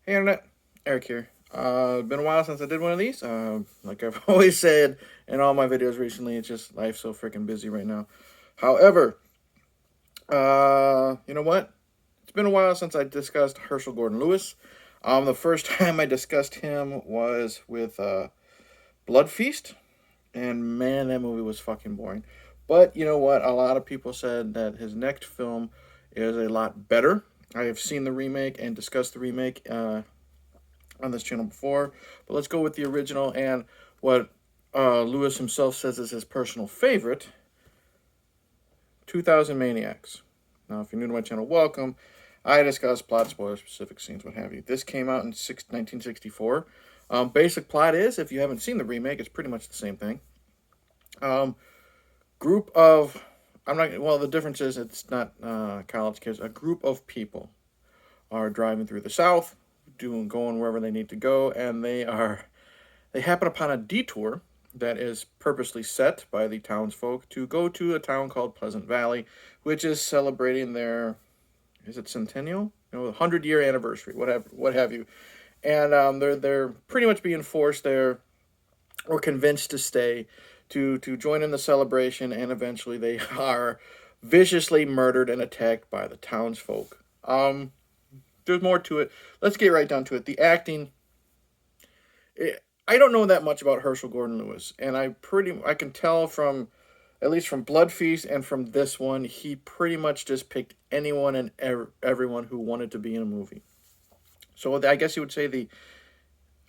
Hey Internet, Eric here. Been a while since I did one of these. Like I've always said in all my videos recently, it's just life's so freaking busy right now. However, you know what? It's been a while since I discussed Herschel Gordon Lewis. The first time I discussed him was with Blood Feast, and man, that movie was fucking boring. But you know what? A lot of people said that his next film is a lot better. I have seen the remake and discussed the remake on this channel before, but let's go with the original and what Lewis himself says is his personal favorite, 2000 Maniacs. Now, if you're new to my channel, welcome. I discuss plot, spoilers, specific scenes, what have you. This came out in 1964. Basic plot is, if you haven't seen the remake, it's pretty much the same thing. Group of, I'm not, well, the difference is it's not college kids. A group of people are driving through the South, going wherever they need to go, and they happen upon a detour that is purposely set by the townsfolk to go to a town called Pleasant Valley, which is celebrating their, is it centennial? 100-year anniversary, what have you. And they're pretty much being forced there or convinced to stay to join in the celebration, and eventually they are viciously murdered and attacked by the townsfolk. There's more to it. Let's get right down to it. The acting. I don't know that much about Herschel Gordon Lewis, and I can tell from, at least from Blood Feast and from this one, he pretty much just picked anyone and everyone who wanted to be in a movie. So I guess you would say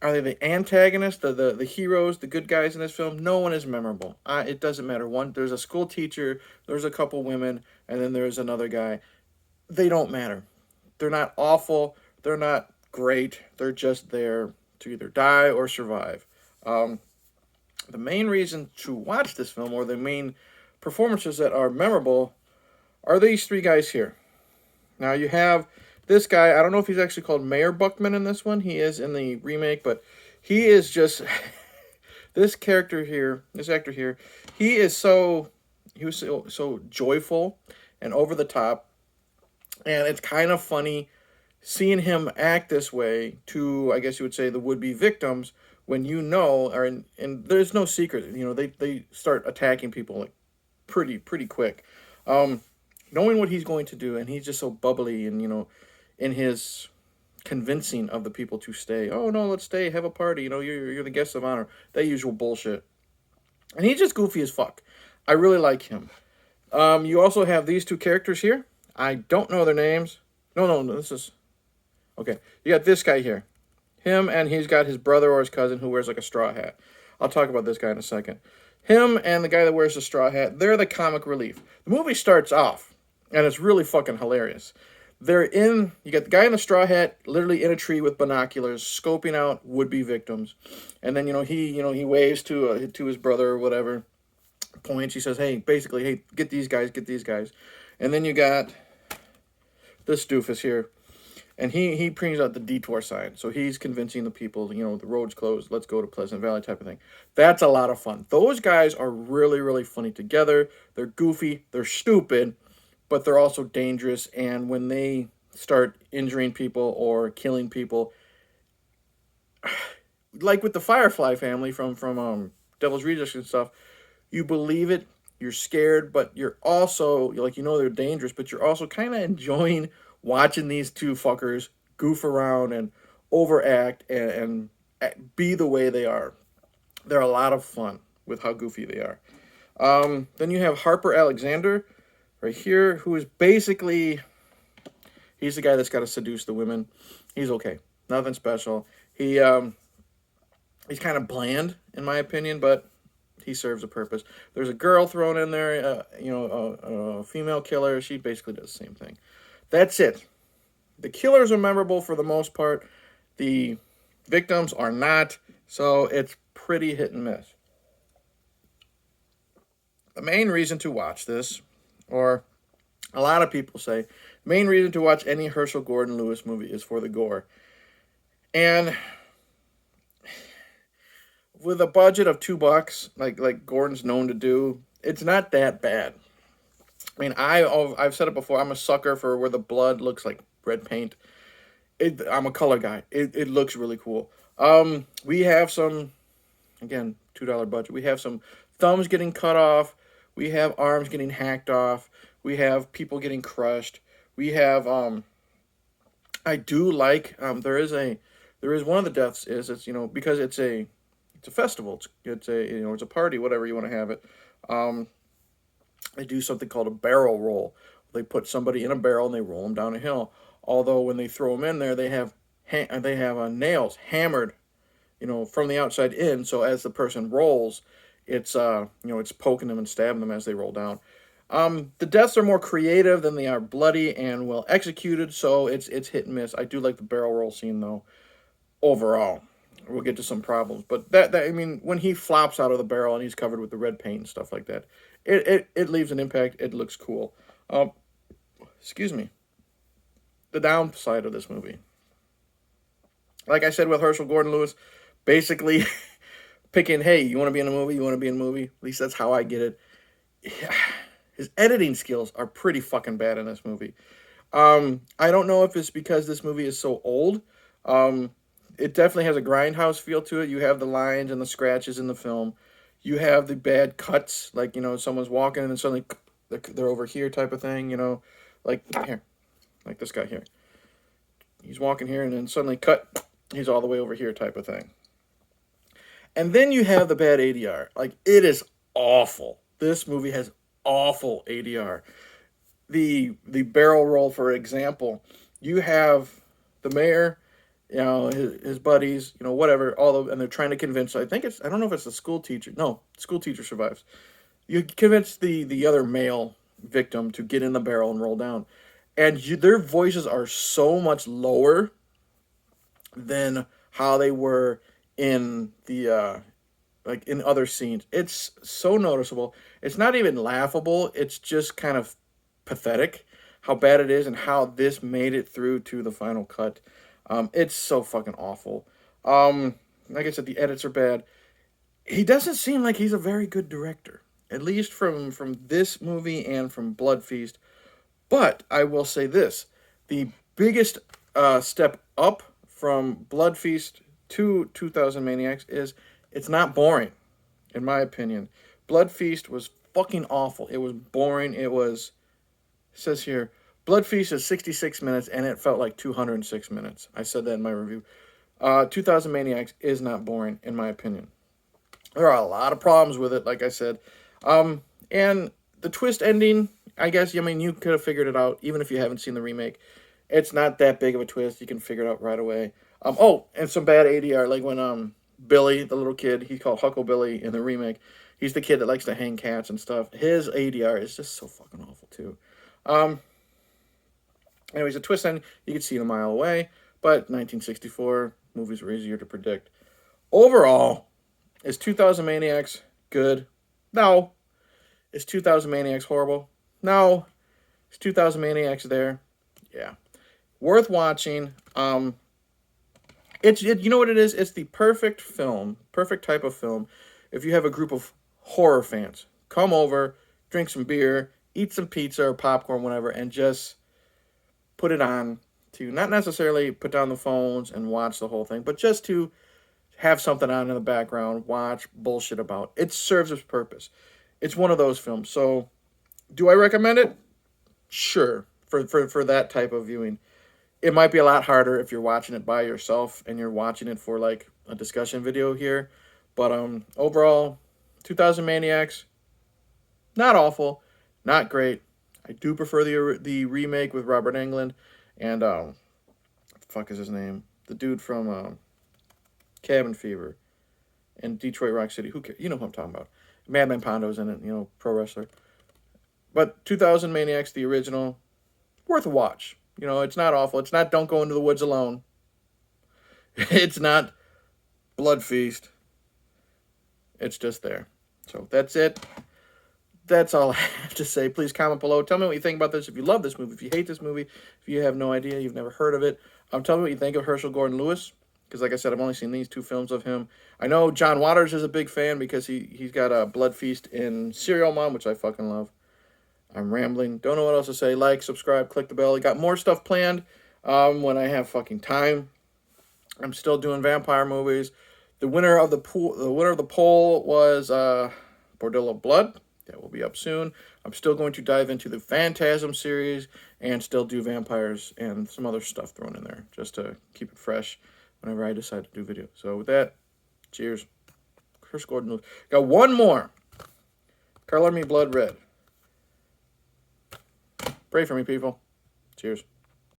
are they the antagonists, the heroes, the good guys in this film? No one is memorable. It doesn't matter. There's a school teacher, there's a couple women, and then there's another guy. They don't matter. They're not awful. They're not great. They're just there to either die or survive. The main reason to watch this film, or the main performances that are memorable, are these three guys here. Now you have this guy. I don't know if he's actually called Mayor Buckman in this one. He is in the remake, but he is just this character here, this actor here. He was so joyful and over the top. And it's kind of funny seeing him act this way to, I guess you would say, the would-be victims when and there's no secret. They start attacking people like pretty quick. Knowing what he's going to do, and he's just so bubbly and, in his convincing of the people to stay. Oh, no, let's stay, have a party. You're the guest of honor. That usual bullshit. And he's just goofy as fuck. I really like him. You also have these two characters here. I don't know their names. No, this is... Okay, you got this guy here. Him, and he's got his brother or his cousin who wears like a straw hat. I'll talk about this guy in a second. Him and the guy that wears the straw hat, they're the comic relief. The movie starts off, and it's really fucking hilarious. You got the guy in the straw hat literally in a tree with binoculars, scoping out would-be victims. And then, he waves to his brother or whatever, points, he says, hey, get these guys. And then you got this doofus here, and he brings out the detour sign. So he's convincing the people, the road's closed, let's go to Pleasant Valley type of thing. That's a lot of fun. Those guys are really, really funny together. They're goofy, they're stupid, but they're also dangerous. And when they start injuring people or killing people, like with the Firefly family from Devil's Rejects and stuff, you believe it. You're scared, but you're also, they're dangerous, but you're also kind of enjoying watching these two fuckers goof around and overact and be the way they are. They're a lot of fun with how goofy they are. Then you have Harper Alexander right here, who is basically, he's the guy that's got to seduce the women. He's okay. Nothing special. He's kind of bland, in my opinion, but he serves a purpose. There's a girl thrown in there, a female killer. She basically does the same thing. That's it. The killers are memorable for the most part. The victims are not, so it's pretty hit and miss. The main reason to watch this, or a lot of people say, the main reason to watch any Herschel Gordon Lewis movie is for the gore. And with a budget of $2, like Gordon's known to do, it's not that bad. I mean, I've said it before, I'm a sucker for where the blood looks like red paint. I'm a color guy. It looks really cool. We have some, again, $2 budget. We have some thumbs getting cut off. We have arms getting hacked off. We have people getting crushed. We have I do like there is one of the deaths is it's because it's a festival. It's a it's a party, whatever you want to have it. Um, they do something called a barrel roll. They put somebody in a barrel and they roll them down a hill. Although when they throw them in there, they have nails hammered, from the outside in. So as the person rolls, it's poking them and stabbing them as they roll down. The deaths are more creative than they are bloody and well executed. So it's hit and miss. I do like the barrel roll scene though. Overall, we'll get to some problems, but that I mean, when he flops out of the barrel and he's covered with the red paint and stuff like that, it leaves an impact. It looks cool. Um, excuse me. The downside of this movie, like I said with Herschel Gordon Lewis, basically picking, hey, you want to be in a movie? You want to be in a movie? At least that's how I get it. His editing skills are pretty fucking bad in this movie. I don't know if it's because this movie is so old. Um, it definitely has a grindhouse feel to it. You have the lines and the scratches in the film. You have the bad cuts, like someone's walking and then suddenly they're over here type of thing. Like here, like this guy here. He's walking here and then suddenly cut. He's all the way over here type of thing. And then you have the bad ADR. Like, it is awful. This movie has awful ADR. The barrel roll, for example, you have the mayor, his buddies, whatever, and they're trying to convince. I don't know if it's the school teacher. No, school teacher survives. You convince the other male victim to get in the barrel and roll down, and their voices are so much lower than how they were in the like in other scenes. It's so noticeable. It's not even laughable. It's just kind of pathetic how bad it is and how this made it through to the final cut. It's so fucking awful. Like I said, the edits are bad. He doesn't seem like he's a very good director, at least from this movie and from Blood Feast. But I will say this: the biggest step up from Blood Feast to 2000 Maniacs is it's not boring, in my opinion. Blood Feast was fucking awful. It was boring. It says here, Blood Feast is 66 minutes, and it felt like 206 minutes. I said that in my review. 2000 Maniacs is not boring, in my opinion. There are a lot of problems with it, like I said. And the twist ending, I guess, you could have figured it out, even if you haven't seen the remake. It's not that big of a twist. You can figure it out right away. And some bad ADR, like when Billy, the little kid, he's called Hucklebilly in the remake. He's the kid that likes to hang cats and stuff. His ADR is just so fucking awful, too. Anyways, a twist ending, you can see it a mile away, but 1964, movies were easier to predict. Overall, is 2000 Maniacs good? No. Is 2000 Maniacs horrible? No. Is 2000 Maniacs there? Yeah. Worth watching. You know what it is? It's the perfect film, perfect type of film. If you have a group of horror fans, come over, drink some beer, eat some pizza or popcorn, whatever, and just put it on to not necessarily put down the phones and watch the whole thing, but just to have something on in the background, watch bullshit about. It serves its purpose. It's one of those films. So, do I recommend it? Sure, for that type of viewing. It might be a lot harder if you're watching it by yourself and you're watching it for like a discussion video here. But overall, 2000 Maniacs, not awful, not great. I do prefer the remake with Robert Englund and what the fuck is his name? The dude from Cabin Fever and Detroit Rock City. Who cares? You know who I'm talking about. Madman Pondo's in it, pro wrestler. But 2000 Maniacs, the original, worth a watch. It's not awful. It's not Don't Go Into the Woods Alone. It's not Blood Feast. It's just there. So that's it. That's all I have to say. Please comment below. Tell me what you think about this. If you love this movie, if you hate this movie, if you have no idea, you've never heard of it, tell me what you think of Herschel Gordon Lewis. Because like I said, I've only seen these two films of him. I know John Waters is a big fan because he's got a Blood Feast in Serial Mom, which I fucking love. I'm rambling. Don't know what else to say. Like, subscribe, click the bell. We got more stuff planned. when I have fucking time. I'm still doing vampire movies. The winner of the poll was Bordello Blood. That will be up soon. I'm still going to dive into the Phantasm series and still do vampires and some other stuff thrown in there just to keep it fresh whenever I decide to do video. So with that, cheers. Chris Gordon. Got one more. Color Me Blood Red. Pray for me, people. Cheers.